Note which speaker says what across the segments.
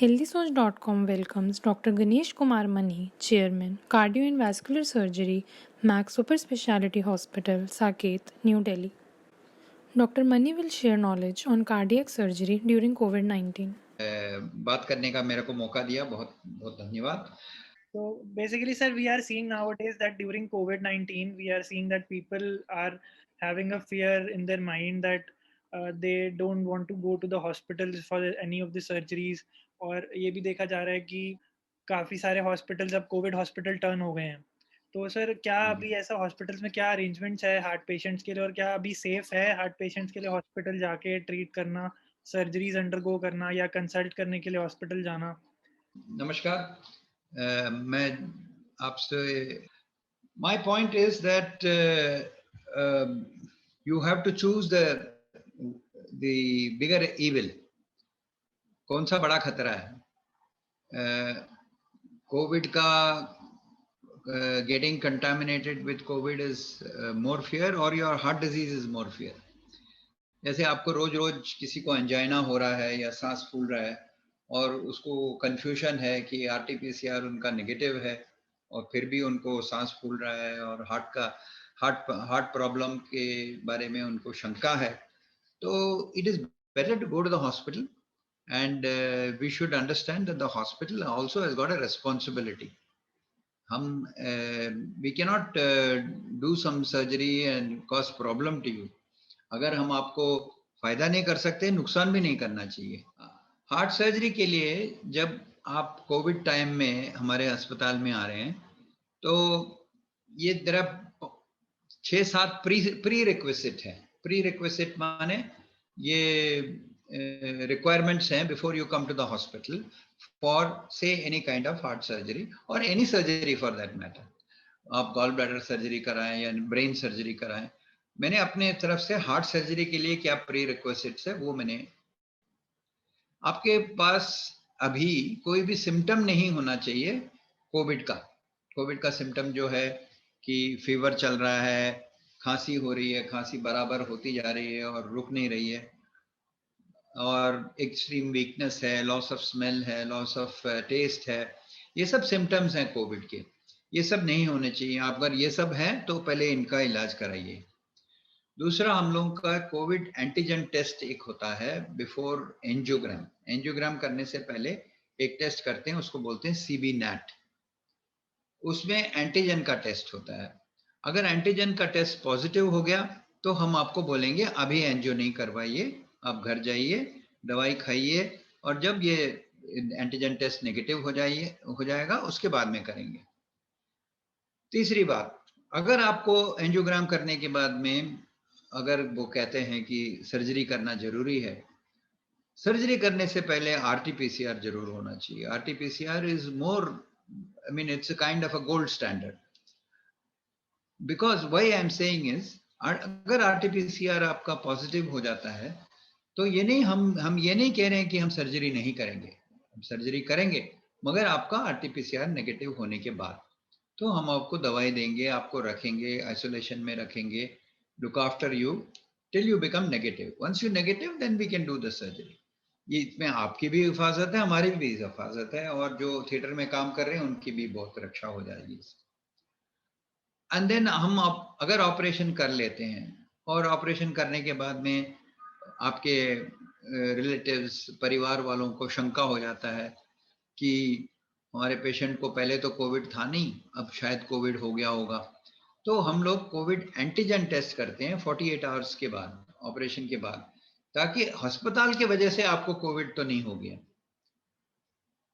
Speaker 1: HealthySoch.com welcomes Dr. Ganesh Kumar Mani, Chairman, Cardio and Vascular Surgery, Max Super Speciality Hospital, Saket, New Delhi. Dr. Mani will share knowledge on cardiac surgery during COVID-19.
Speaker 2: बात करने का मेरे को मौका दिया, बहुत बहुत धन्यवाद.
Speaker 3: So basically, sir, we are seeing nowadays that during COVID-19, we are seeing that people are having a fear in their mind that they don't want to go to the hospitals for any of the surgeries. और ये भी देखा जा रहा है कि काफ़ी सारे हॉस्पिटल्स अब कोविड हॉस्पिटल टर्न हो गए हैं. तो सर क्या अभी ऐसा हॉस्पिटल्स में क्या अरेंजमेंट्स है हार्ट पेशेंट्स के लिए, और क्या अभी सेफ है हार्ट पेशेंट्स के लिए हॉस्पिटल जाके ट्रीट करना, सर्जरीज अंडरगो करना या कंसल्ट करने के लिए हॉस्पिटल जाना?
Speaker 2: नमस्कार. मैं आपसे, my point is that you have to choose the bigger evil. कौन सा बड़ा खतरा है? कोविड का getting contaminated with COVID is more fear, or your heart disease is more fear. जैसे आपको रोज रोज किसी को एंजाइना हो रहा है या सांस फूल रहा है और उसको कंफ्यूजन है कि आरटीपीसीआर उनका नेगेटिव है और फिर भी उनको सांस फूल रहा है और हार्ट प्रॉब्लम के बारे में उनको शंका है, तो it is better to go to the hospital and we should understand that the hospital also has got a responsibility. हम we can not do some surgery and cause problem to you. अगर हम आपको फायदा नहीं कर सकते, नुकसान भी नहीं करना चाहिए. हार्ट सर्जरी के लिए जब आप कोविड टाइम में हमारे अस्पताल में आ रहे हैं तो ये जरा 6-7 प्री रिक्विजिट है. प्री रिक्विजिट माने ये रिक्वायरमेंट्स हैं before you come to the hospital for say any kind of heart surgery और any surgery for that matter. आप गॉल ब्लैडर सर्जरी कराएं या ब्रेन सर्जरी कराएं. मैंने अपने तरफ से हार्ट सर्जरी के लिए क्या प्री रिक्विजिट्स है वो मैंने, आपके पास अभी कोई भी सिम्टम नहीं होना चाहिए कोविड का. कोविड का सिम्टम जो है कि फीवर चल रहा है, खांसी हो रही है, खांसी बराबर होती जा रही है और रुक नहीं रही है, और एक्सट्रीम वीकनेस है, लॉस ऑफ स्मेल है, लॉस ऑफ टेस्ट है, ये सब सिम्टम्स हैं कोविड के. ये सब नहीं होने चाहिए. आप अगर ये सब है तो पहले इनका इलाज कराइए. दूसरा, हम लोगों का कोविड एंटीजन टेस्ट एक होता है बिफोर एंजियोग्राम. एंजियोग्राम करने से पहले एक टेस्ट करते हैं, उसको बोलते हैं सीबी नैट. उसमें एंटीजन का टेस्ट होता है. अगर एंटीजन का टेस्ट पॉजिटिव हो गया तो हम आपको बोलेंगे अभी एंजियो नहीं करवाइए, आप घर जाइए, दवाई खाइए, और जब ये एंटीजन टेस्ट नेगेटिव हो जाएगा उसके बाद में करेंगे. तीसरी बात, अगर आपको एंजियोग्राम करने के बाद में अगर वो कहते हैं कि सर्जरी करना जरूरी है, सर्जरी करने से पहले आरटीपीसीआर जरूर होना चाहिए. RTPCR is more, I mean it's a kind of a gold standard. Because why I am saying is, अगर आरटीपीसीआर आपका पॉजिटिव हो जाता है तो ये नहीं, हम ये नहीं कह रहे हैं कि हम सर्जरी नहीं करेंगे, हम सर्जरी करेंगे, मगर आपका आरटीपीसीआर नेगेटिव होने के बाद तो हम आपको दवाई देंगे, आपको रखेंगे, आइसोलेशन में रखेंगे, look after you till you become negative. Once you're negative, then we can do the surgery. ये इसमें आपकी भी हिफाजत है, हमारी भी हिफाजत है, और जो थिएटर में काम कर रहे हैं उनकी भी बहुत रक्षा हो जाएगी. एंड देन हम अगर ऑपरेशन कर लेते हैं और ऑपरेशन करने के बाद में आपके रिलेटिव्स, परिवार वालों को शंका हो जाता है कि हमारे पेशेंट को पहले तो कोविड था नहीं, अब शायद कोविड हो गया होगा, तो हम लोग कोविड एंटीजन टेस्ट करते हैं 48 आवर्स के बाद, ऑपरेशन के बाद, ताकि अस्पताल की वजह से आपको कोविड तो नहीं हो गया.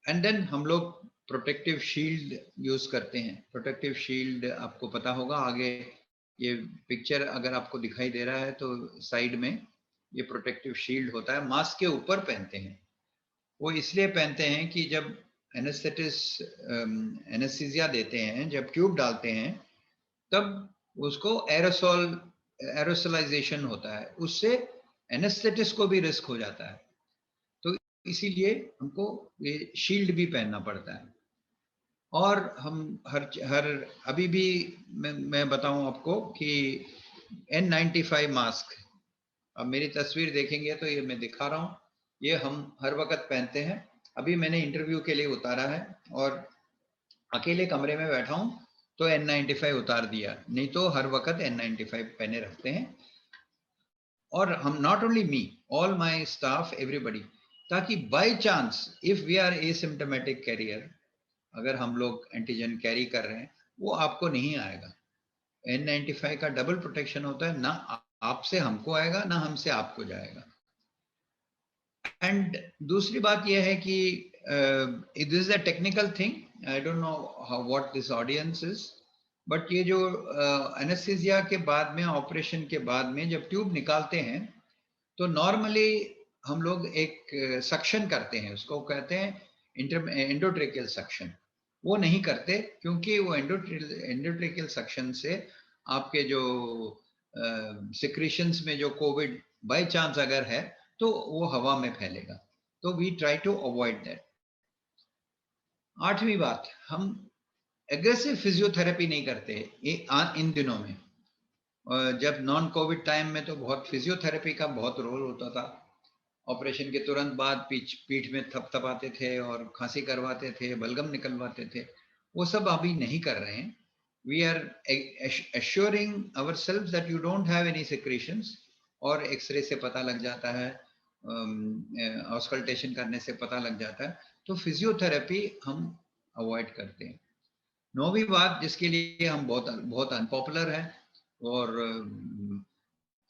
Speaker 2: एंड देन हम लोग प्रोटेक्टिव शील्ड यूज करते हैं. प्रोटेक्टिव शील्ड आपको पता होगा, आगे ये पिक्चर अगर आपको दिखाई दे रहा है तो साइड में ये प्रोटेक्टिव शील्ड होता है, मास्क के ऊपर पहनते हैं. वो इसलिए पहनते हैं कि जब एनेस्थीसिया देते हैं, जब ट्यूब डालते हैं, तब उसको एरोसोलाइजेशन होता है, उससे एनेस्थेटिस्ट को भी रिस्क हो जाता है, तो इसीलिए हमको ये शील्ड भी पहनना पड़ता है. और हम हर अभी भी मैं बताऊं आपको कि N95 मास्क, अब मेरी तस्वीर देखेंगे तो ये मैं दिखा रहा हूं, ये हम हर वक्त पहनते हैं. अभी मैंने इंटरव्यू के लिए उतारा है और अकेले कमरे में बैठा हूं तो N95 उतार दिया, नहीं तो हर वक्त N95 पहने रखते हैं। और हम, not only me, all my staff, everybody, ताकि by chance if we are asymptomatic carrier, अगर हम लोग एंटीजन कैरी कर रहे हैं, वो आपको नहीं आएगा। N95 का डबल प्रोटेक्शन होता है, ना आपसे हमको आएगा ना हमसे आपको जाएगा। एंड दूसरी बात यह है कि this is a technical thing, I don't know how what this audience is, but ये जो एनेस्थीसिया के बाद में, ऑपरेशन के बाद में जब ट्यूब निकालते हैं तो नॉर्मली हम लोग एक सक्शन करते हैं, उसको कहते हैं एंडोट्रेकियल सक्शन। वो नहीं करते क्योंकि वो एंडोट्रेकियल सक्शन से आपके जो सिक्रीशंस में जो कोविड बाय चांस अगर है तो वो हवा में फैलेगा, तो we try to avoid that. आठवीं बात, हम एग्रेसिव फिजियोथेरेपी नहीं करते इन दिनों में। जब नॉन कोविड टाइम में तो बहुत फिजियोथेरेपी का बहुत रोल होता था। ऑपरेशन के तुरंत बाद पीठ में थपथपाते थे और खांसी करवाते थे, बलगम निकलवाते थे, वो सब अभी नहीं कर रहे हैं। We are assuring ourselves that you don't have any secretions, और एक्सरे से पता लग जाता है, ऑस्कल्टेशन करने से पता लग जाता है, तो फिजियोथेरेपी हम अवॉइड करते हैं। नौवीं बात जिसके लिए हम बहुत बहुत अनपॉपुलर है और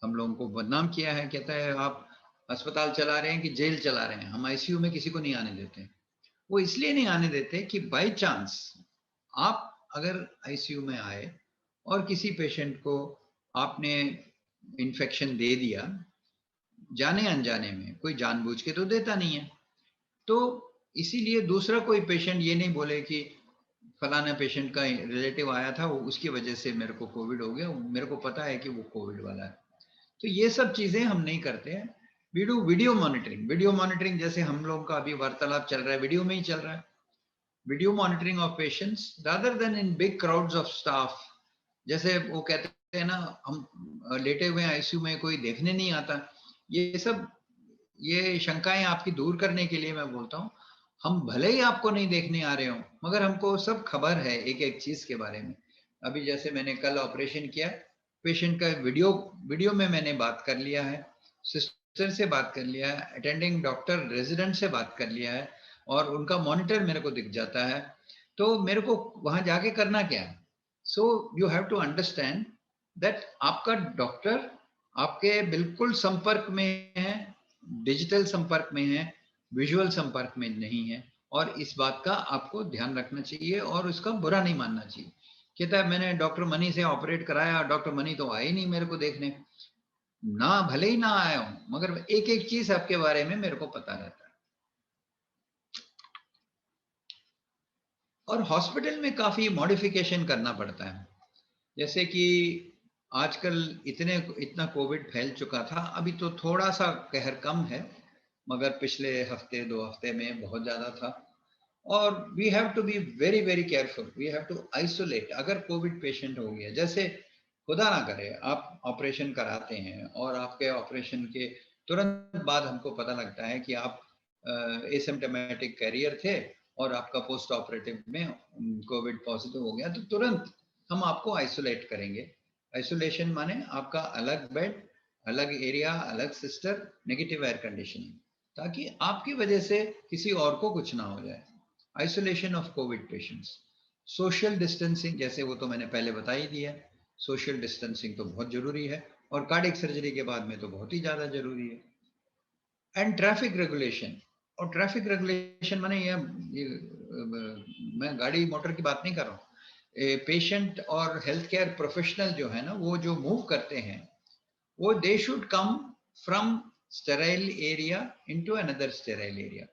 Speaker 2: हम लोगों को बदनाम किया है, कहता है आप अस्पताल चला रहे हैं कि जेल चला रहे हैं, हम आईसीयू में किसी को नहीं आने देते। वो इसलिए नहीं आने देते कि बाय चांस आप अगर आईसीयू में आए और किसी पेशेंट को आपने इन्फेक्शन दे दिया, जाने अनजाने में, कोई जानबूझ के तो देता नहीं है, तो इसीलिए दूसरा कोई पेशेंट ये नहीं बोले कि फलाना पेशेंट का रिलेटिव आया था, वो उसकी वजह से मेरे को कोविड हो गया, मेरे को पता है कि वो कोविड वाला है। तो ये सब चीजें हम नहीं करते हैं। We do video monitoring. Video monitoring जैसे हम लोग का अभी वार्तालाप चल रहा है, वीडियो में ही चल रहा है। Video monitoring of patients rather then in big crowds of staff. जैसे वो कहते हैं ना, हम लेटे हुए आईसीयू में कोई देखने नहीं आता। ये सब, ये शंकाएं आपकी दूर करने के लिए मैं बोलता हूँ, हम भले ही आपको नहीं देखने आ रहे हो, मगर हमको सब खबर है एक एक चीज के बारे में। अभी जैसे मैंने कल ऑपरेशन किया, पेशेंट का वीडियो में मैंने बात कर लिया है, सिस्टर से बात कर लिया है, अटेंडिंग डॉक्टर रेजिडेंट से बात कर लिया है, और उनका मॉनिटर मेरे को दिख जाता है, तो मेरे को वहां जाके करना क्या है। So you have to understand that आपका डॉक्टर आपके बिल्कुल संपर्क में है, डिजिटल संपर्क में है, विजुअल संपर्क में नहीं है, और इस बात का आपको ध्यान रखना चाहिए और उसका बुरा नहीं मानना चाहिए। कहता है मैंने डॉक्टर मनी से ऑपरेट कराया, डॉक्टर मनी तो आए नहीं मेरे को देखने। ना, भले ही ना आया हूं, मगर एक एक चीज आपके बारे में मेरे को पता रहता है। और हॉस्पिटल में काफी मॉडिफिकेशन करना पड़ता है, जैसे कि आजकल इतना कोविड फैल चुका था, अभी तो थोड़ा सा कहर कम है, मगर पिछले हफ्ते 2 हफ्ते में बहुत ज्यादा था। और we have to be very very careful, we have to isolate. अगर कोविड पेशेंट हो गया, जैसे खुदा ना करे आप ऑपरेशन कराते हैं और आपके ऑपरेशन के तुरंत बाद हमको पता लगता है कि आप एसिम्प्टोमेटिक कैरियर थे और आपका पोस्ट ऑपरेटिव में कोविड पॉजिटिव हो गया, तो तुरंत हम आपको आइसोलेट करेंगे। आइसोलेशन माने आपका अलग बेड, अलग एरिया, अलग सिस्टर, नेगेटिव एयर कंडीशनिंग, ताकि आपकी वजह से किसी और को कुछ ना हो जाए। Isolation of Covid patients, social distancing, जैसे वो तो मैंने पहले बता ही दिया, सोशल डिस्टेंसिंग तो बहुत जरूरी है, और कार्डियक सर्जरी के बाद में तो बहुत ही ज्यादा जरूरी है। And traffic regulation. और ट्रैफिक रेगुलेशन माने ये मैं गाड़ी मोटर की बात नहीं कर रहा हूँ, पेशेंट और हेल्थ केयर प्रोफेशनल जो है ना, वो जो मूव करते हैं, वो they should come from sterile area into another sterile area.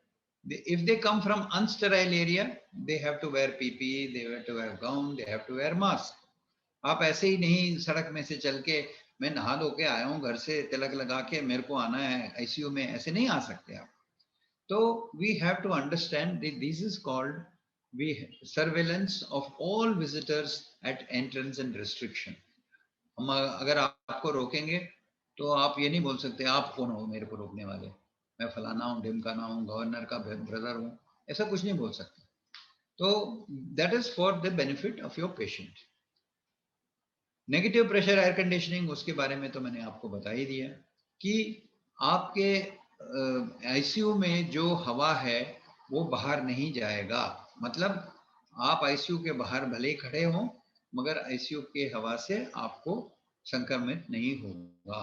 Speaker 2: If they come from unsterile area, they have to wear PPE, they have to wear gown, they have to wear mask. आप ऐसे ही नहीं सड़क में से चल के, मैं नहा धो के आया हूँ घर से, तिलक लगा के मेरे को आना है आईसीयू में, ऐसे नहीं आ सकते आप। तो we have to understand this is called we surveillance of all visitors at entrance and restriction. हम अगर आपको रोकेंगे तो आप ये नहीं बोल सकते आप कौन हो मेरे को रोकने वाले, मैं फलाना हूँ, ढिमकाना हूँ, गवर्नर का ब्रदर हूँ, ऐसा कुछ नहीं बोल सकते। तो that is for the benefit of your patient. Negative pressure air conditioning, उसके बारे में तो मैंने आपको बता ही दिया कि आपके आईसीयू में जो हवा है वो बाहर नहीं जाएगा। मतलब आप आईसीयू के बाहर भले ही खड़े हों, मगर आईसीयू के हवा से आपको संक्रमित नहीं होगा।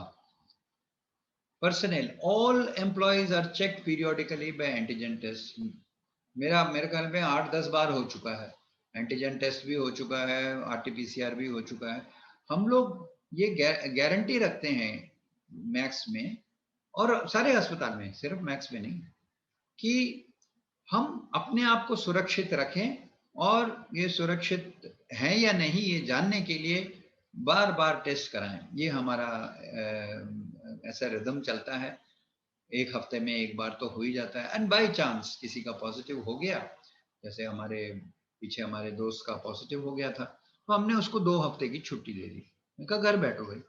Speaker 2: personnel, all employees are checked periodically by antigen test। मेरे ख्याल में 8-10 बार हो चुका है, एंटीजन टेस्ट भी हो चुका है, आरटीपीसीआर भी हो चुका है। हम लोग ये गारंटी रखते हैं मैक्स में और सारे अस्पताल में, सिर्फ मैक्स में नहीं, कि हम अपने आप को सुरक्षित रखें और ये सुरक्षित है या नहीं ये जानने के लिए बार बार टेस्ट कराएं। ये हमारा ऐसा रिदम चलता है, एक हफ्ते में एक बार तो हो ही जाता है। एंड बाय चांस किसी का पॉजिटिव हो गया, जैसे हमारे पीछे हमारे दोस्त का पॉजिटिव हो गया था, तो हमने उसको 2 हफ्ते की छुट्टी दे दी। मैंने कहा घर बैठो भाई,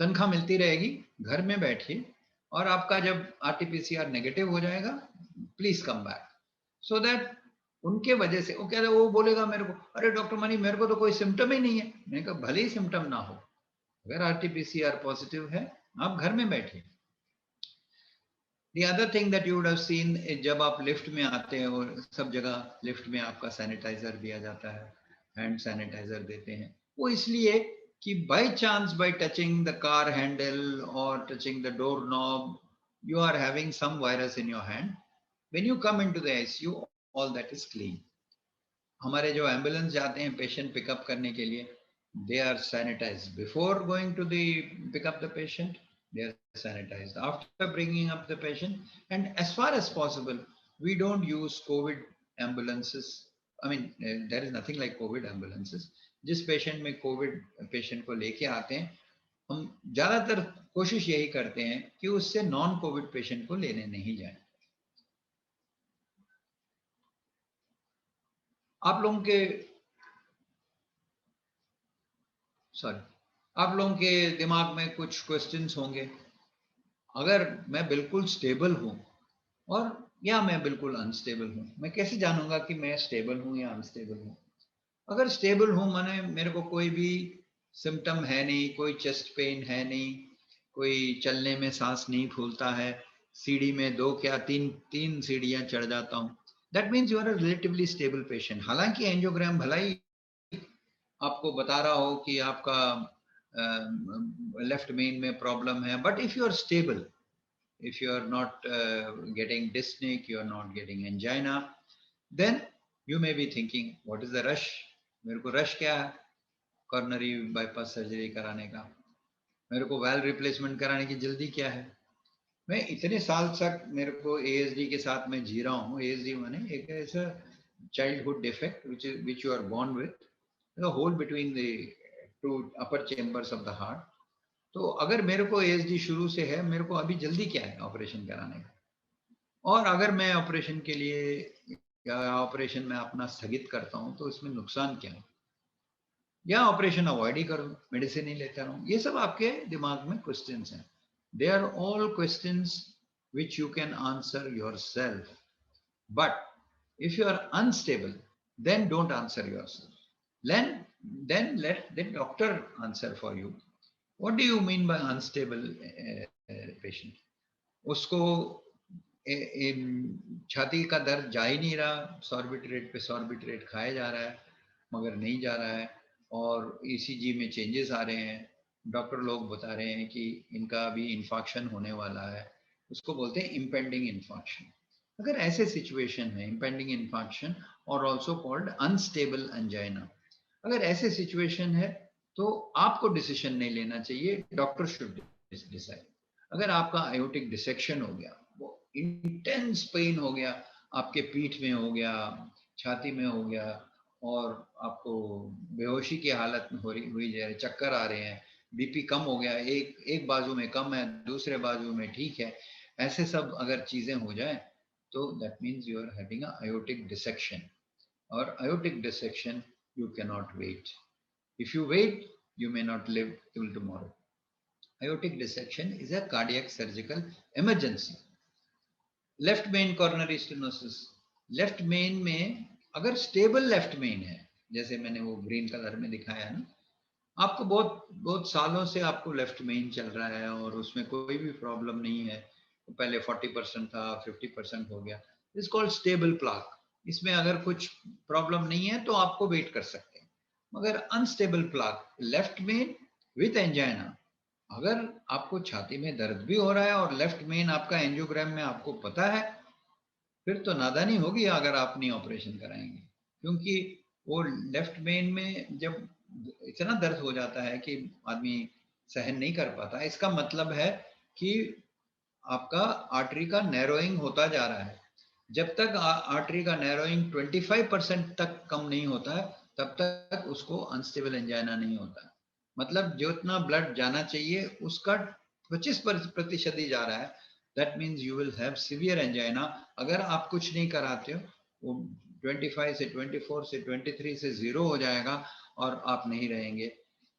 Speaker 2: तनख्वाह मिलती रहेगी, घर में बैठिए, और आपका जब आरटीपीसीआर नेगेटिव हो जाएगा please come back. So that उनके वजह से वो कह रहे, वो बोलेगा मेरे को, अरे डॉक्टर मनी मेरे को तो कोई सिम्टम ही नहीं है। मैंने कहा भले ही सिम्टम ना हो, अगर आरटीपीसीआर पॉजिटिव है आप घर में बैठिए। The other thing that you would have seen is जब आप लिफ्ट में आते हैं और सब जगह लिफ्ट में आपका सैनिटाइजर दिया जाता है, हैंड सैनिटाइजर देते हैं, वो इसलिए कि by chance by touching the car handle और touching the door knob you are having some virus in your hand, when you come into the ICU all that is clean. हमारे जो ambulance जाते हैं पेशेंट पिकअप करने के लिए, they are sanitized before going to the pick up the patient, they are sanitized after bringing up the patient, and as far as possible we don't use covid ambulances। I mean there is nothing like covid ambulances। जिस patient में Covid patient को लेके आते हैं, हम ज्यादातर कोशिश यही करते हैं कि उससे नॉन कोविड पेशेंट को लेने नहीं जाए। आप लोगों के आप लोगों के दिमाग में कुछ क्वेश्चंस होंगे। अगर मैं बिल्कुल स्टेबल हूं और या मैं बिल्कुल अनस्टेबल हूं, मैं कैसे जानूंगा कि मैं स्टेबल हूं या अनस्टेबल हूं? अगर स्टेबल हूं माने मेरे को कोई भी सिम्टम है नहीं, कोई चेस्ट पेन है नहीं, कोई चलने में सांस नहीं फूलता है, सीढ़ी में 2 क्या 3 सीढ़ियां चढ़ जाता हूं, that means you are a relatively stable patient. हालांकि एंजियोग्राम भला ही आपको बता रहा हो कि आपका लेफ्ट मेन में प्रॉब्लम है, but if you are stable, if you are not getting dyspneic, you are not getting angina, then you may be thinking what is the rush, मेरे को रश क्या है कॉर्नरी बाईपास सर्जरी कराने का, मेरे को वाल्व रिप्लेसमेंट कराने की जल्दी क्या है? मैं इतने साल तक मेरे को एएसडी के साथ मैं जी रहा हूँ। एएसडी माने एक ऐसा childhood defect which you are born with, the hole between the two upper chambers of the heart। तो अगर मेरे को एएसडी शुरू से है, मेरे को अभी जल्दी क्या है ऑपरेशन कराने का? और अगर मैं ऑपरेशन के लिए या ऑपरेशन में अपना स्थगित करता हूं तो इसमें नुकसान क्या है, या ऑपरेशन अवॉइड ही करूं, मेडिसिन ही लेता रहूं? ये सब आपके दिमाग में क्वेश्चंस हैं। They are all questions which you can answer yourself, but if you are unstable then don't answer yourself, then let the doctor answer for you। what do you mean by unstable patient? उसको छाती का दर्द जा ही नहीं रहा, Sorbitrate पे Sorbitrate खाया जा रहा है मगर नहीं जा रहा है, और ईसीजी में चेंजेस आ रहे हैं, डॉक्टर लोग बता रहे हैं कि इनका अभी इन्फॉक्शन होने वाला है, उसको बोलते हैं इम्पेंडिंग इन्फॉक्शन। अगर ऐसे सिचुएशन है, इम्पेंडिंग इन्फॉक्शन और ऑल्सो कॉल्ड अनस्टेबल एंजाइना, अगर ऐसे सिचुएशन है तो आपको डिसीजन नहीं लेना चाहिए, डॉक्टर शुड डिसाइड। अगर आपका आयोटिक डिसेक्शन हो गया, वो इंटेंस पेन हो गया, आपके पीठ में हो गया, छाती में हो गया, और आपको बेहोशी की हालत में हुई जा रही, चक्कर आ रहे हैं, बीपी कम हो गया, एक बाजू में कम है, दूसरे बाजू में ठीक है, ऐसे सब अगर चीजें हो जाए तो that means you are having aortic dissection. और aortic dissection you cannot wait, if you wait you may not live till tomorrow। aortic dissection is a cardiac surgical emergency। left main coronary stenosis, left main में अगर stable left main है, जैसे मैंने वो green colour में दिखाया ना, आपको बहुत बहुत सालों से आपको लेफ्ट मेन चल रहा है और उसमें कोई भी प्रॉब्लम नहीं है, पहले 40% था 50% हो गया, इस कॉल्ड स्टेबल प्लाक। इसमें अगर कुछ प्रॉब्लम नहीं है तो आपको वेट कर सकते हैं। मगर unstable plaque left main with angina, अगर आपको छाती में दर्द भी हो रहा है और लेफ्ट मेन आपका एंजियोग्राम में आपको पता है, फिर तो नादानी होगी अगर आप नहीं ऑपरेशन कराएंगे। क्योंकि वो लेफ्ट मेन में जब इतना दर्द हो जाता है कि आदमी सहन नहीं कर पाता, इसका मतलब है कि आपका आर्टरी का नैरोइंग होता जा रहा है। जब तक आर्टरी का नैरोइंग 25% तक कम नहीं होता है, तब तक उसको अनस्टेबल एंजाइना नहीं होता। मतलब जितना ब्लड जाना चाहिए उसका 25% ही जा रहा है, that means you will have severe angina. अगर आप कुछ नहीं कराते हो, वो 25 से 24 से 23 से जीरो हो जाएगा और आप नहीं रहेंगे।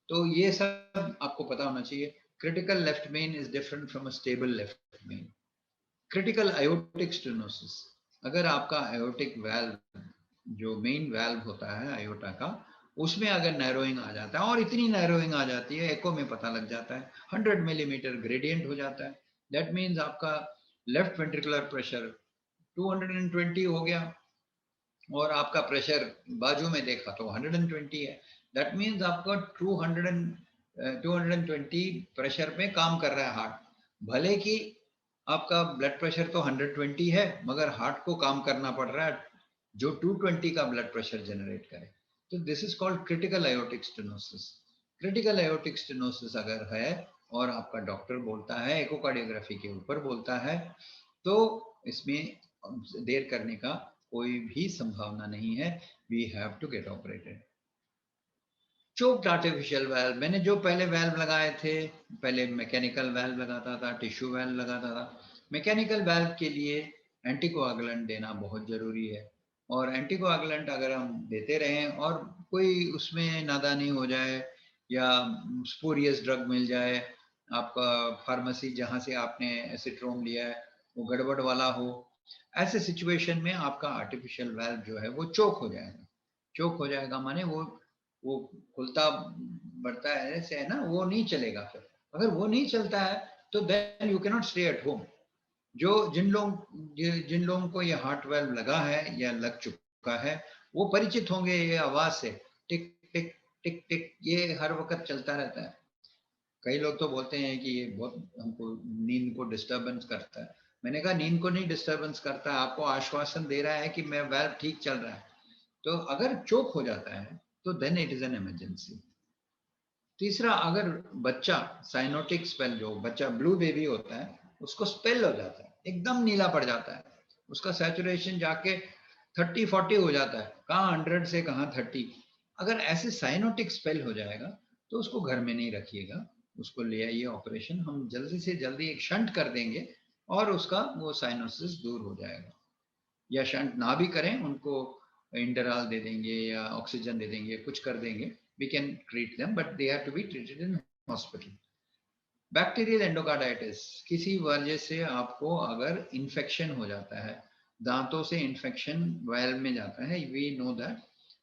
Speaker 2: तो ये सब आपको पता होना चाहिए। Critical left main is different from a stable left main. Critical aortic stenosis, अगर आपका आयोटिक वाल्व जो मेन वाल्व होता है आयोटा का, उसमें अगर नैरोइंग आ जाता है, और इतनी नैरोइंग आ जाती है एको में पता लग जाता है, 100 मिलीमीटर ग्रेडियंट हो जाता है, दैट मीन्स आपका लेफ्ट वेंट्रिकुलर प्रेशर 220 हो गया और आपका प्रेशर बाजू में देखा तो 120 है, दैट मीन्स आपका 220 प्रेशर पे काम कर रहा है हार्ट। भले कि आपका ब्लड प्रेशर तो 120 है, मगर हार्ट को काम करना पड़ रहा है जो 220 का ब्लड प्रेशर जनरेट करे। तो this is called critical aortic stenosis. Critical aortic stenosis अगर है और आपका डॉक्टर बोलता है, इकोकार्डियोग्राफी के ऊपर बोलता है, तो इसमें देर करने का कोई भी संभावना नहीं है। We have to get operated. Choked artificial valve, मैंने जो पहले वाल्व लगाए थे, पहले मैकेनिकल वाल्व लगाता था, टिश्यू वाल्व लगाता था। मैकेनिकल वाल्व के लिए एंटीकोआगुलेंट देना बहुत जरूरी है, और एंटीकोआगुलेंट अगर हम देते रहें और कोई उसमें नादानी हो जाए या स्पूरियस ड्रग मिल जाए, आपका फार्मेसी जहाँ से आपने एसिट्रोम लिया है वो गड़बड़ वाला हो, ऐसे सिचुएशन में आपका आर्टिफिशियल वाल्व जो है वो चोक हो जाएगा। चोक हो जाएगा माने वो खुलता बढ़ता है ऐसे है ना, वो नहीं चलेगा। फिर अगर वो नहीं चलता है तो then you can not stay at home. जो जिन लोगों को ये हार्ट वाल्व लगा है या लग चुका है, वो परिचित होंगे ये आवाज से, टिक टिक टिक टिक, ये हर वक्त चलता रहता है। कई लोग तो बोलते हैं कि ये बहुत हमको नींद को डिस्टर्बेंस करता है। मैंने कहा नींद को नहीं डिस्टर्बेंस करता, आपको आश्वासन दे रहा है कि मैं वाल्व ठीक चल रहा है। तो अगर चोक हो जाता है तो then it is an emergency. तीसरा, अगर बच्चा साइनोटिक स्पेल, जो बच्चा ब्लू बेबी होता है उसको स्पेल हो जाता है, एकदम नीला पड़ जाता है, उसका सैचुरेशन जाके 30-40 हो जाता है, कहाँ 100 से कहाँ 30। अगर ऐसे साइनोटिक स्पेल हो जाएगा तो उसको घर में नहीं रखिएगा, उसको ले आइए ऑपरेशन, हम जल्दी से जल्दी एक शंट कर देंगे और उसका वो साइनोसिस दूर हो जाएगा। या शंट ना भी करें, उनको इंटरॉल दे देंगे या ऑक्सीजन दे देंगे, कुछ कर देंगे, we can treat them, but they have to be treated in hospital. Bacterial endocarditis, किसी वजह से आपको अगर इन्फेक्शन हो जाता है, दांतों से इन्फेक्शन वाल्व में जाता है, वी नो दैट,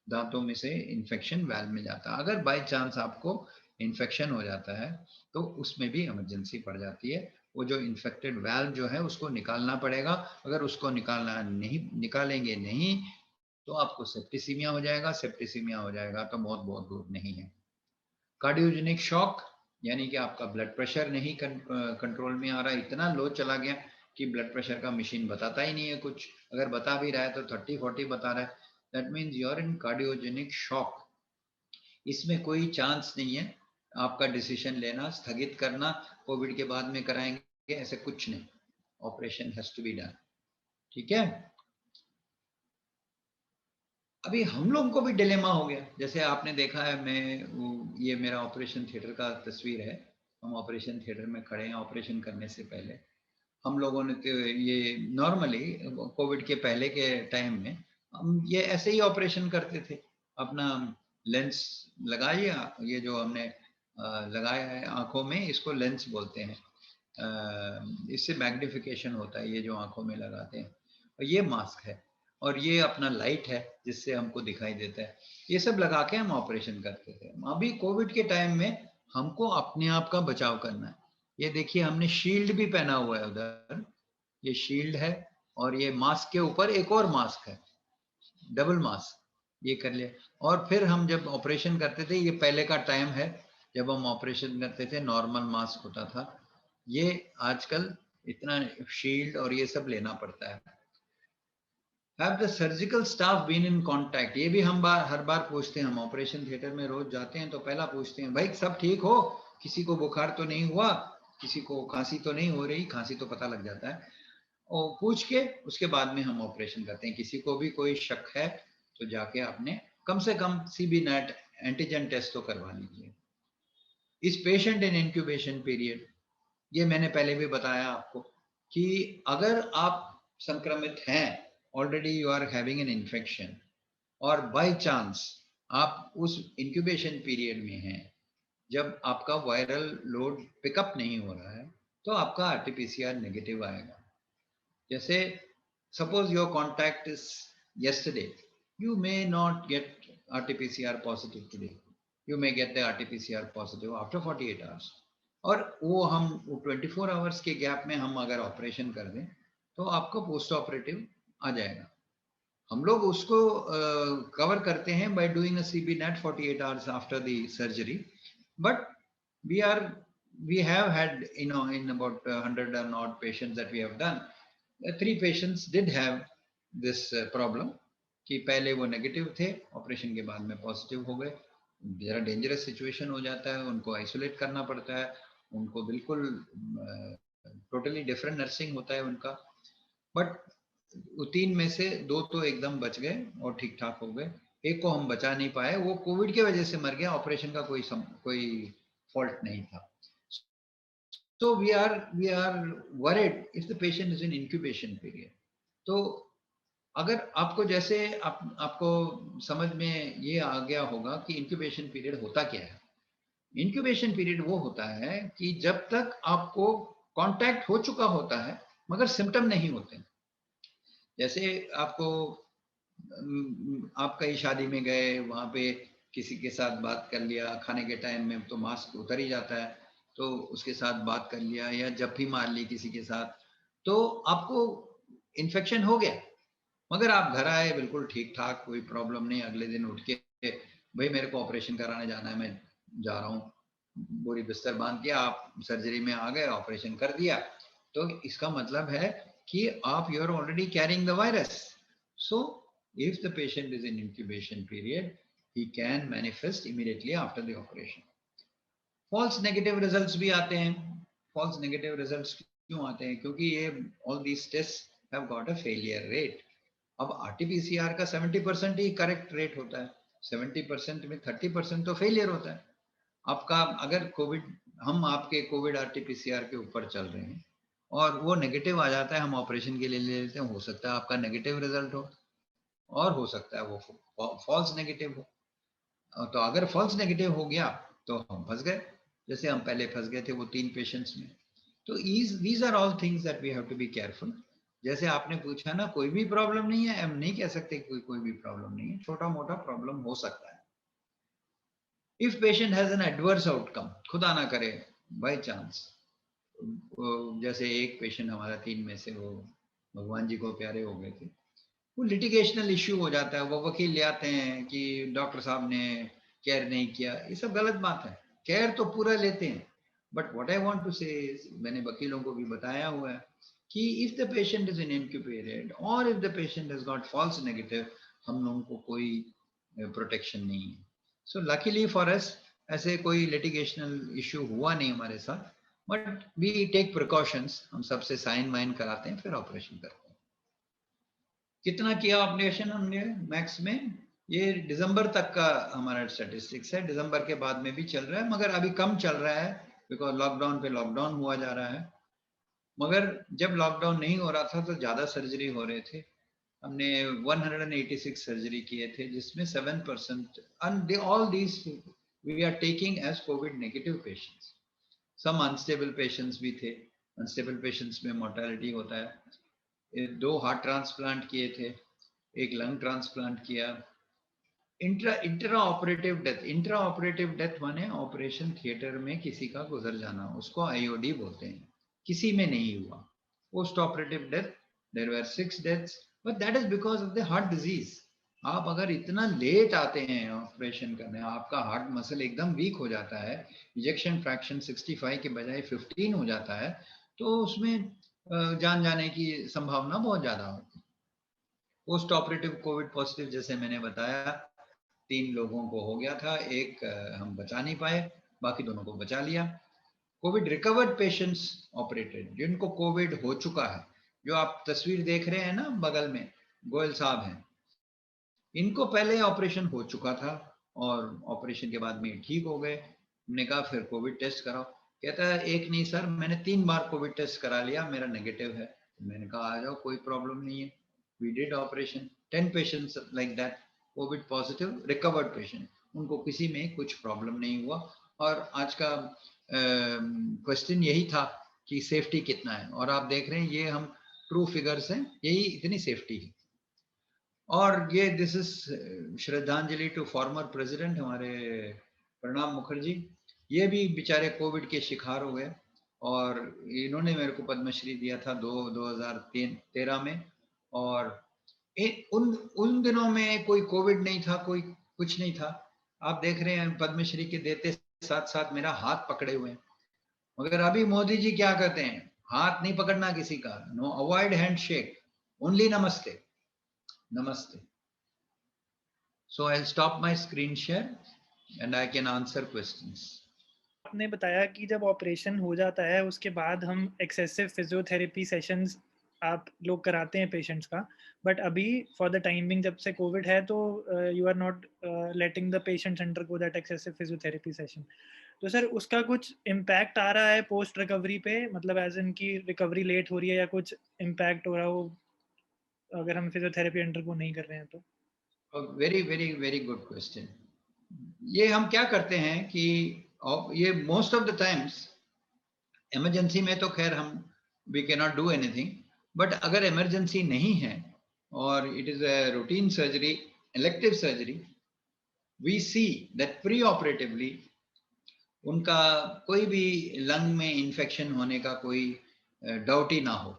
Speaker 2: दांतों में से इन्फेक्शन वाल्व में जाता है, अगर बाई चांस आपको इन्फेक्शन हो जाता है तो उसमें भी इमरजेंसी पड़ जाती है। वो जो इन्फेक्टेड वाल्व जो है उसको निकालना पड़ेगा। अगर उसको निकालना नहीं निकालेंगे नहीं तो आपको सेप्टिसीमिया हो जाएगा, सेप्टिसीमिया हो जाएगा तो मौत बहुत दूर नहीं है। कार्डियोजेनिक शॉक, यानी कि आपका ब्लड प्रेशर नहीं कंट्रोल में आ रहा, इतना लो चला गया कि ब्लड प्रेशर का मशीन बताता ही नहीं है कुछ, अगर बता भी रहा है तो 30-40 बता रहा है, that means you are in cardiogenic shock. इसमें कोई चांस नहीं है आपका डिसीजन लेना, स्थगित करना, कोविड के बाद में कराएंगे, ऐसे कुछ नहीं, operation has to be done. ठीक है। अभी हम लोगों को भी डिलेमा हो गया, जैसे आपने देखा है, ये मेरा ऑपरेशन थिएटर का तस्वीर है, हम ऑपरेशन थिएटर में खड़े हैं ऑपरेशन करने से पहले। हम लोगों ने तो ये नॉर्मली कोविड के पहले के टाइम में हम ये ऐसे ही ऑपरेशन करते थे, अपना लेंस लगाइए, ये जो हमने लगाया है आंखों में, इसको लेंस बोलते हैं, इससे मैग्निफिकेशन होता है ये जो आंखों में लगाते हैं, और ये मास्क है। और ये अपना लाइट है जिससे हमको दिखाई देता है, ये सब लगा के हम ऑपरेशन करते थे। अभी कोविड के टाइम में हमको अपने आप का बचाव करना है। ये देखिए हमने शील्ड भी पहना हुआ है उधर, ये शील्ड है, और ये मास्क के ऊपर एक और मास्क है, डबल मास्क, ये कर लिया। और फिर हम जब ऑपरेशन करते थे, ये पहले का टाइम है जब हम ऑपरेशन करते थे, नॉर्मल मास्क होता था, ये आजकल इतना शील्ड और ये सब लेना पड़ता है। Have the surgical staff been in contact, ये भी हम हर बार पूछते हैं, हम ऑपरेशन थिएटर में रोज जाते हैं तो पहला पूछते हैं, भाई सब ठीक हो, किसी को बुखार तो नहीं हुआ, किसी को खांसी तो नहीं हो रही, खांसी तो पता लग जाता है, और पूछ के उसके बाद में हम ऑपरेशन करते हैं। किसी को भी कोई शक है तो जाके आपने कम से कम सीबी नेट एंटीजन टेस्ट तो करवा लीजिए। इस पेशेंट इन इंक्यूबेशन पीरियड, ये मैंने पहले भी बताया आपको कि अगर आप संक्रमित हैं, already you are having an infection, और बाय चांस आप उस इंक्यूबेशन पीरियड में हैं जब आपका वायरल लोड पिकअप नहीं हो रहा है, तो आपका आरटीपीसीआर नेगेटिव आएगा। जैसे suppose your contact is yesterday, you may not get RT-PCR positive today, you may get the RT-PCR positive after 48 hours, और वो हम 24 आवर्स के गैप में हम अगर ऑपरेशन कर दें तो आपका पोस्ट ऑपरेटिव आ जाएगा। हम लोग उसको कवर करते हैं by doing a CB net 48 hours after the surgery, but we are we have had, you know, in about 100 and odd patients that we have done, 3 patients did have this problem कि पहले वो negative थे, operation के बाद में positive हो गए। जरा डेंजरस सिचुएशन हो जाता है, उनको आइसोलेट करना पड़ता है, उनको बिल्कुल टोटली डिफरेंट नर्सिंग होता है उनका, बट 3 में से 2 तो एकदम बच गए और ठीक ठाक हो गए। एक को हम बचा नहीं पाए, वो कोविड की वजह से मर गया, ऑपरेशन का कोई फॉल्ट नहीं था। So we are worried if the patient is in incubation period. तो अगर आपको जैसे आपको समझ में ये आ गया होगा कि इंक्यूबेशन पीरियड होता क्या है। इंक्यूबेशन पीरियड वो होता है कि जब तक आपको कांटेक्ट हो चुका होता है मगर सिम्टम नहीं होते। जैसे आपको आप कहीं शादी में गए, वहां पे किसी के साथ बात कर लिया, खाने के टाइम में तो मास्क उतर ही जाता है, तो उसके साथ बात कर लिया या जप्फी मार ली किसी के साथ, तो आपको इन्फेक्शन हो गया, मगर आप घर आए बिल्कुल ठीक ठाक, कोई प्रॉब्लम नहीं। अगले दिन उठ के भाई मेरे को ऑपरेशन कराने जाना है, मैं जा रहा हूँ, बोरी बिस्तर बांध के आप सर्जरी में आ गए, ऑपरेशन कर दिया, तो इसका मतलब है कि आप you are already carrying the virus. So if the patient is in incubation period, he can manifest immediately after the operation. False negative results भी आते हैं। False negative results क्यों आते हैं? क्योंकि ये all these tests have got a failure rate. अब RT-PCR का 70% ही करेक्ट रेट होता है, 70% में 30% तो फेलियर होता है। आपका अगर कोविड, हम आपके कोविड RT-PCR के ऊपर चल रहे हैं और वो नेगेटिव आ जाता है, हम ऑपरेशन के लिए ले लेते हैं, हो सकता है आपका नेगेटिव रिजल्ट हो और हो सकता है वो फॉल्स नेगेटिव हो। तो अगर फॉल्स नेगेटिव हो गया तो हम फंस गए, जैसे हम पहले फंस गए थे वो 3 पेशेंट्स में। तो these are all things that we have to be careful. जैसे आपने पूछा ना, कोई भी प्रॉब्लम नहीं है, हम नहीं कह सकते कोई भी प्रॉब्लम नहीं है, छोटा मोटा प्रॉब्लम हो सकता है। If patient has an adverse outcome, खुदा ना करे बाय चांस, जैसे एक पेशेंट हमारा 3 में से वो भगवान जी को प्यारे हो गए थे, वो लिटिगेशनल इश्यू हो जाता है, वो वकील ले आते हैं कि डॉक्टर साहब ने केयर नहीं किया, ये सब गलत बात है। केयर तो पूरा लेते हैं, but what I want to say, मैंने वकीलों को भी बताया हुआ है कि if the patient is in incubated और if the patient has got false negative, हम लोगों को कोई प्रोटेक्शन नहीं है। सो लकीली फॉर अस ऐसे कोई लिटिगेशनल इश्यू हुआ नहीं हमारे साथ, बट वी टेक प्रिकॉशंस, हम सबसे साइन वाइन कराते हैं फिर ऑपरेशन करते हैं। कितना किया ऑपरेशन हमने मैक्स में, ये दिसंबर तक का हमारा स्टैटिस्टिक्स है, दिसंबर के बाद में भी चल रहा है, मगर अभी कम चल रहा है बिकॉज लॉकडाउन पे लॉकडाउन हुआ जा रहा है। मगर जब लॉकडाउन नहीं हो रहा था तो ज्यादा सर्जरी हो रहे थे, हमने 186 सर्जरी किए थे, जिसमें 7% and all these we are taking as COVID negative patients. Some unstable patients भी थे, अनस्टेबल पेशेंट्स में मोर्टेलिटी होता है। 2 हार्ट ट्रांसप्लांट किए थे, एक लंग ट्रांसप्लांट किया। इंट्रा ऑपरेटिव डेथ माने ऑपरेशन थिएटर में किसी का गुजर जाना, उसको आईओडी बोलते हैं, किसी में नहीं हुआ। Post operative death, there were 6 deaths, but that is because of the heart disease. आप अगर इतना लेट आते हैं ऑपरेशन करने, आपका हार्ट मसल एकदम वीक हो जाता है, इजेक्शन फ्रैक्शन 65 के बजाय 15 हो जाता है, तो उसमें जान जाने की संभावना बहुत ज्यादा होती है। पोस्ट ऑपरेटिव कोविड पॉजिटिव जैसे मैंने बताया, 3 लोगों को हो गया था, एक हम बचा नहीं पाए, बाकी दोनों को बचा लिया। कोविड रिकवर्ड पेशेंट्स ऑपरेटेड, जिनको कोविड हो चुका है, जो आप तस्वीर देख रहे हैं ना बगल में, गोयल साहब हैं, इनको पहले ऑपरेशन हो चुका था और ऑपरेशन के बाद में ठीक हो गए। हमने कहा फिर कोविड टेस्ट कराओ, कहता है एक नहीं सर, मैंने 3 बार कोविड टेस्ट करा लिया, मेरा नेगेटिव है। मैंने कहा आ जाओ, कोई प्रॉब्लम नहीं है। We did operation, 10 patients like that, Covid positive recovered patient, उनको किसी में कुछ प्रॉब्लम नहीं हुआ। और आज का क्वेश्चन यही था कि सेफ्टी कितना है, और आप देख रहे हैं ये हम ट्रू फिगर्स हैं, यही इतनी सेफ्टी है। और ये दिस इज श्रद्धांजलि टू फॉर्मर प्रेसिडेंट हमारे प्रणब मुखर्जी, ये भी बेचारे कोविड के शिकार हो गए, और इन्होंने मेरे को पद्मश्री दिया था 2013 में। और उन उन दिनों में कोई कोविड नहीं था, कोई कुछ नहीं था। आप देख रहे हैं पद्मश्री के देते साथ साथ मेरा हाथ पकड़े हुए हैं। मगर अभी मोदी जी क्या कहते हैं, हाथ नहीं पकड़ना किसी का, नो, अवॉइड हैंडशेक, ओनली नमस्ते, नमस्ते। So I'll stop my screen share and I can answer questions.
Speaker 3: आपने बताया कि जब ऑपरेशन हो जाता है उसके बाद हम एक्सेसिव फिजियोथेरेपी सेशंस आप लोग कराते हैं पेशेंट्स का, बट अभी फॉर द टाइमिंग जब से कोविड है तो you are not letting the patients undergo that excessive physiotherapy session. तो सर उसका कुछ इम्पैक्ट आ रहा है पोस्ट रिकवरी पे, मतलब एज इन की रिकवरी लेट हो रही है या कुछ इम्पैक्ट हो रहा हो अगर हम फिजियोथेरेपी अंडरगो नहीं कर रहे हैं तो?
Speaker 2: Very very very good question. ये हम क्या करते हैं कि ये most of the times emergency में तो खैर हम we can not do anything, but अगर इमरजेंसी नहीं है और it is a routine surgery, elective surgery, we see that pre operatively उनका कोई भी लंग में इंफेक्शन होने का कोई डाउट ही ना हो।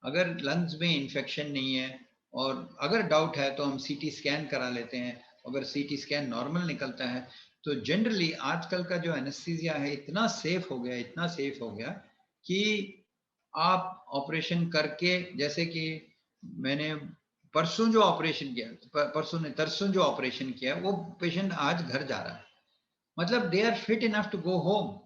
Speaker 2: अगर लंग्स में इंफेक्शन नहीं है और अगर डाउट है तो हम सीटी स्कैन करा लेते हैं। अगर सीटी स्कैन नॉर्मल निकलता है तो जनरली आजकल का जो एनेस्थीसिया है इतना सेफ हो गया, इतना सेफ हो गया कि आप ऑपरेशन करके, जैसे कि मैंने परसों जो ऑपरेशन किया, परसों ने तरसों जो ऑपरेशन किया, वो पेशेंट आज घर जा रहा है, मतलब they are fit enough to go home.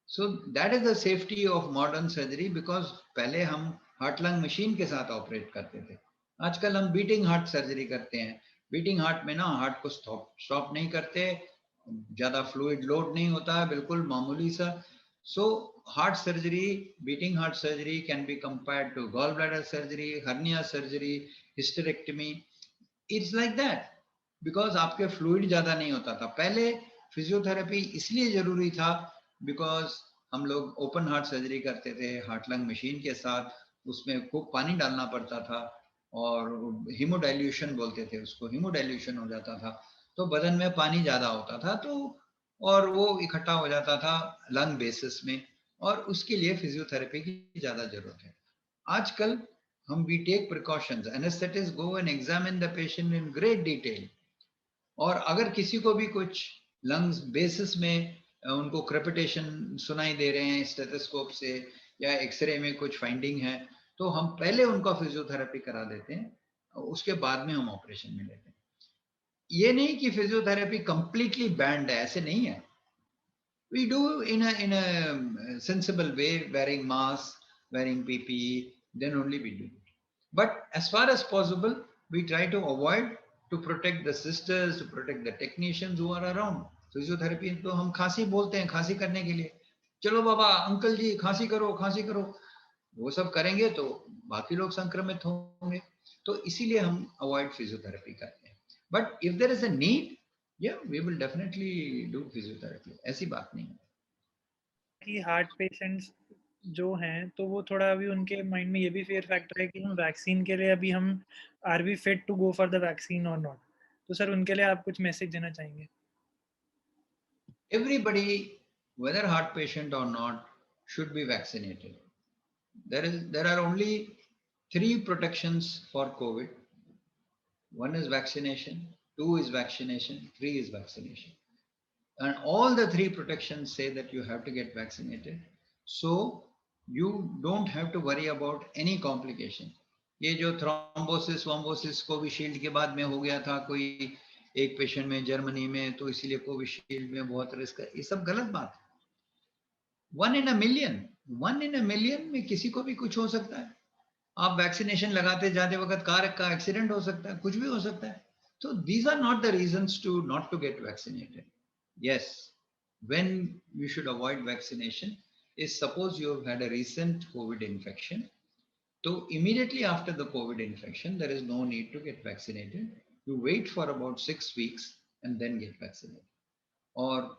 Speaker 2: So that is the safety of modern surgery, because पहले हम हार्ट लंग मशीन के साथ ऑपरेट करते थे, आजकल हम बीटिंग हार्ट सर्जरी करते हैं। बीटिंग हार्ट में ना हार्ट को स्टॉप नहीं करते, ज्यादा फ्लूइड लोड नहीं होता है, बिल्कुल मामूली सा। So heart surgery, beating heart surgery can be compared to gall bladder surgery, hernia surgery, hysterectomy. It's like that, because आपके फ्लूइड ज्यादा नहीं होता था। पहले फिजियोथेरेपी इसलिए जरूरी था बिकॉज हम लोग ओपन हार्ट सर्जरी करते थे हार्ट लंग मशीन के साथ, उसमें खूब पानी डालना पड़ता था और हीमोडाइल्यूशन बोलते थे उसको, हीमोडाइल्यूशन हो जाता था तो बदन में पानी ज्यादा होता था, तो और वो इकट्ठा हो जाता था लंग बेसिस में, और उसके लिए फिजियोथेरेपी की ज्यादा जरूरत है। आजकल हम we take precautions, anesthetists go and examine the patient in great detail, और अगर किसी को भी कुछ लंग्स बेसिस में उनको क्रेपिटेशन सुनाई दे रहे हैं स्टेथोस्कोप से या एक्सरे में कुछ फाइंडिंग है, तो हम पहले उनका फिजियोथेरेपी करा देते हैं, उसके बाद में हम ऑपरेशन में लेते हैं। ये नहीं कि फिजियोथेरेपी कंप्लीटली बैंड है, ऐसे नहीं है। We do in a sensible way, wearing mask, wearing PPE, then only we do it. But as far as possible, we try to avoid, to protect the sisters, to protect the technicians who are around. Physiotherapy तो हम खांसी बोलते हैं, खांसी करने के लिए चलो बाबा अंकल जी खांसी करो, खांसी करो, वो सब करेंगे तो बाकी लोग संक्रमित होंगे, तो इसीलिए हम अवॉइड फिजियोथेरेपी करते हैं। But if there is a need, yeah, we will definitely do physiotherapy, ऐसी बात नहीं है।
Speaker 3: कि हार्ट पेशेंट्स जो हैं, तो वो थोड़ा अभी उनके माइंड में ये भी फ़ियर फैक्टर है कि हम वैक्सीन के लिए अभी हम are we fit to go for the vaccine और नॉट? तो सर उनके लिए आप कुछ मैसेज देना चाहेंगे?
Speaker 2: Everybody, whether heart patient or not, should be vaccinated. There are only three protections for COVID. One is vaccination, two is vaccination, three is vaccination. And all the three protections say that you have to get vaccinated. So you don't have to worry about any complication. ये जो thrombosis वोम्बोसिस Covishield के बाद में हो गया था कोई एक पेशेंट में जर्मनी में, तो इसीलिए कोविशील्ड में बहुत रिस्क है, ये सब गलत बात है। 1 in a million में किसी को भी कुछ हो सकता है। आप वैक्सीनेशन लगाते जाते वक्त कार का एक्सीडेंट हो सकता है, कुछ भी हो सकता है। तो these are not the reasons to not to get vaccinated. Yes, when you should avoid vaccination is suppose you have had a recent COVID infection. So immediately after the COVID infection, there is no need to get vaccinated. You wait for about 6 weeks and then get vaccinated. Or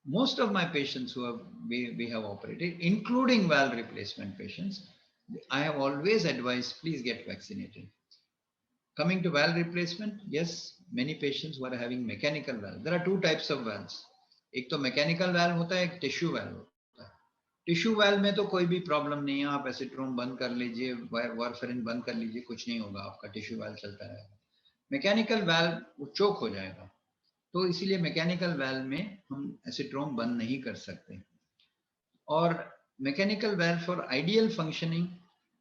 Speaker 2: most of my patients who we have operated, including valve replacement patients, I have always advised, please get vaccinated. Coming to valve replacement, yes, many patients who are having mechanical valve. There are two types of valves. एक तो mechanical valve होता है, एक tissue valve होता है. Tissue valve में तो कोई भी प्रॉब्लम नहीं है, आप एसिट्रोम बंद कर लीजिए, वारफेरिन बंद कर लीजिए, कुछ नहीं होगा, आपका टिश्यू वाल्व चलता रहेगा. मैकेनिकल वाल्व वो चोक हो जाएगा, तो इसीलिए मैकेनिकल वाल्व में हम एसिट्रोम बंद नहीं कर सकते. और mechanical valve for ideal functioning,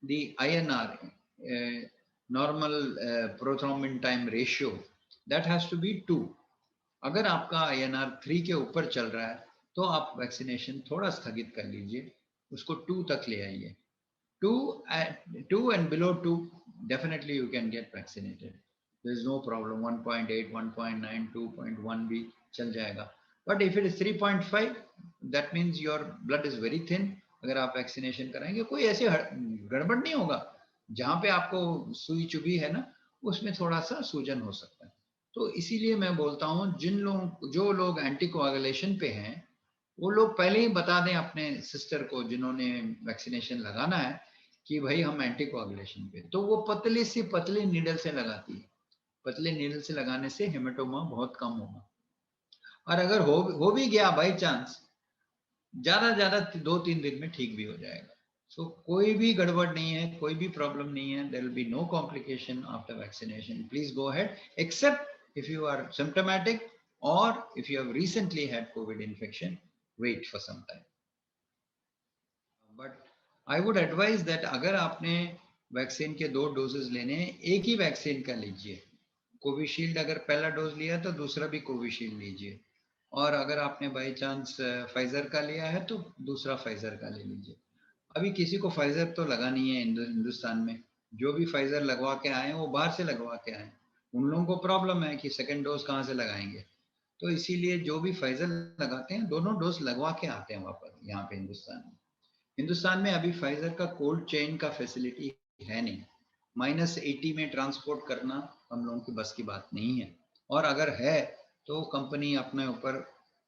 Speaker 2: the INR normal prothrombin time ratio, that has to be 2. अगर आपका INR 3 के ऊपर चल रहा है तो आप वैक्सीनेशन थोड़ा स्थगित कर लीजिए, उसको 2 तक ले आइए. 2 and below 2, definitely you can get vaccinated. There is no problem. 1.8, 1.9, 2.1 भी चल जाएगा. But if it is 3.5, that means your blood is very thin. अगर आप वैक्सीनेशन कराएंगे कोई ऐसे गड़बड़ नहीं होगा. जहां पे आपको सुई चुभी है ना, उसमें थोड़ा सा सूजन हो सकता है. तो इसीलिए मैं बोलता हूं, जो लोग एंटीकोआगुलेशन पे हैं, वो लोग पहले ही बता दें अपने सिस्टर को जिन्होंने वैक्सीनेशन लगाना है कि भाई हम एंटीकोआगुलेशन पे, तो वो पतली नीडल से लगाती है. पतले नीडल से लगाने से हेमेटोमा बहुत कम होगा. और अगर हो भी गया बाई चांस, ज्यादा 2-3 दिन में ठीक भी हो जाएगा. सो कोई भी गड़बड़ नहीं है, कोई भी प्रॉब्लम नहीं है. There will be no complication after vaccination. Please go ahead, except if you are symptomatic और if you have recently had COVID infection, wait for some time. But I would advise that अगर आपने vaccine के 2 doses लेने हैं, एक ही vaccine का लीजिए. Covishield अगर पहला डोज लिया तो दूसरा भी कोविशील्ड लीजिए. और अगर आपने बाई चांस फाइजर का लिया है तो दूसरा फाइजर का ले लीजिए. अभी किसी को फाइजर तो लगा नहीं है हिंदुस्तान में. जो भी फाइजर लगवा के आए हैं वो बाहर से लगवा के आए. उन लोगों को प्रॉब्लम है कि सेकेंड डोज कहाँ से लगाएंगे. तो इसीलिए जो भी फाइजर लगाते हैं, दोनों डोज लगवा के आते हैं वापस यहाँ पे हिंदुस्तान में अभी फाइजर का कोल्ड चेन का फैसिलिटी है नहीं. -80 में ट्रांसपोर्ट करना हम लोगों की बस की बात नहीं है. और अगर है तो कंपनी अपने ऊपर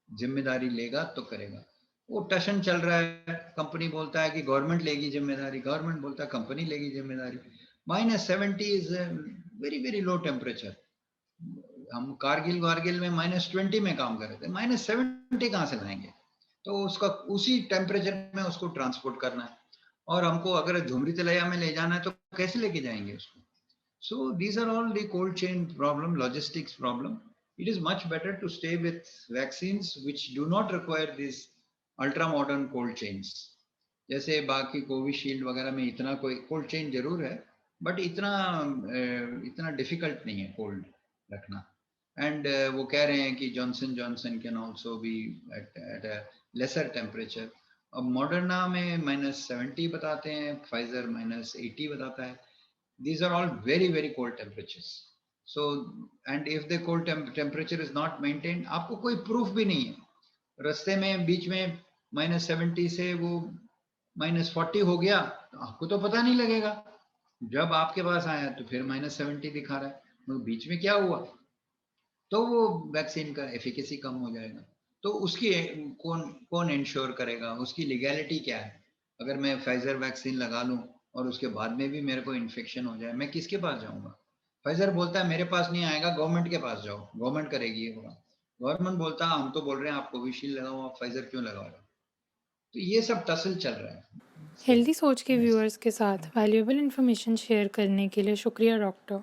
Speaker 2: जिम्मेदारी लेगा तो करेगा. वो टशन चल रहा है, कंपनी बोलता है कि गवर्नमेंट लेगी जिम्मेदारी, गवर्नमेंट बोलता है कंपनी लेगी जिम्मेदारी. -70 is very very low temperature. हम कारगिल में -20 में काम कर रहे थे, -70 कहाँ से लाएंगे. तो उसका उसी टेम्परेचर में उसको ट्रांसपोर्ट करना है. और हमको अगर झुमरी तलैया में ले जाना है तो कैसे लेके जाएंगे उसको. So these are all the cold chain problem, logistics problem. It is much better to stay with vaccines which do not require these ultra modern cold chains. जैसे बाकी कोविशील्ड वगैरह में इतना कोई कोल्ड चेन जरूर है, बट इतना difficult नहीं है कोल्ड रखना. एंड वो कह रहे हैं कि Johnson can also be at a lesser temperature. अब मॉडर्ना में -70 बताते हैं, फाइजर -80 बताता है. These are all very very cold temperatures. So and if the cold temperature is not maintained, आपको कोई प्रूफ भी नहीं है. रास्ते में बीच में -70 से वो -40 हो गया, तो आपको तो पता नहीं लगेगा. जब आपके पास आया तो फिर -70 दिखा रहा है, तो बीच में क्या हुआ. तो वो वैक्सीन का एफिकेसी कम हो जाएगा. तो उसकी कौन इंश्योर करेगा, उसकी लीगैलिटी क्या है. अगर मैं फाइजर वैक्सीन लगा लूं और उसके बाद में भी मेरे को इन्फेक्शन हो जाए, मैं किसके पास जाऊंगा? फाइजर बोलता है मेरे पास नहीं आएगा, गवर्नमेंट के पास जाओ, गवर्नमेंट करेगी ये होगा। गवर्नमेंट बोलता है हम तो बोल रहे हैं आप कोविशील्ड लगाओ, आप फाइजर क्यों लगा रहे हो? तो ये सब टसल चल रहा है।
Speaker 1: हेल्दी सोच के व्यूअर्स के साथ वैल्यूएबल इन्फॉर्मेशन शेयर करने के लिए शुक्रिया डॉक्टर।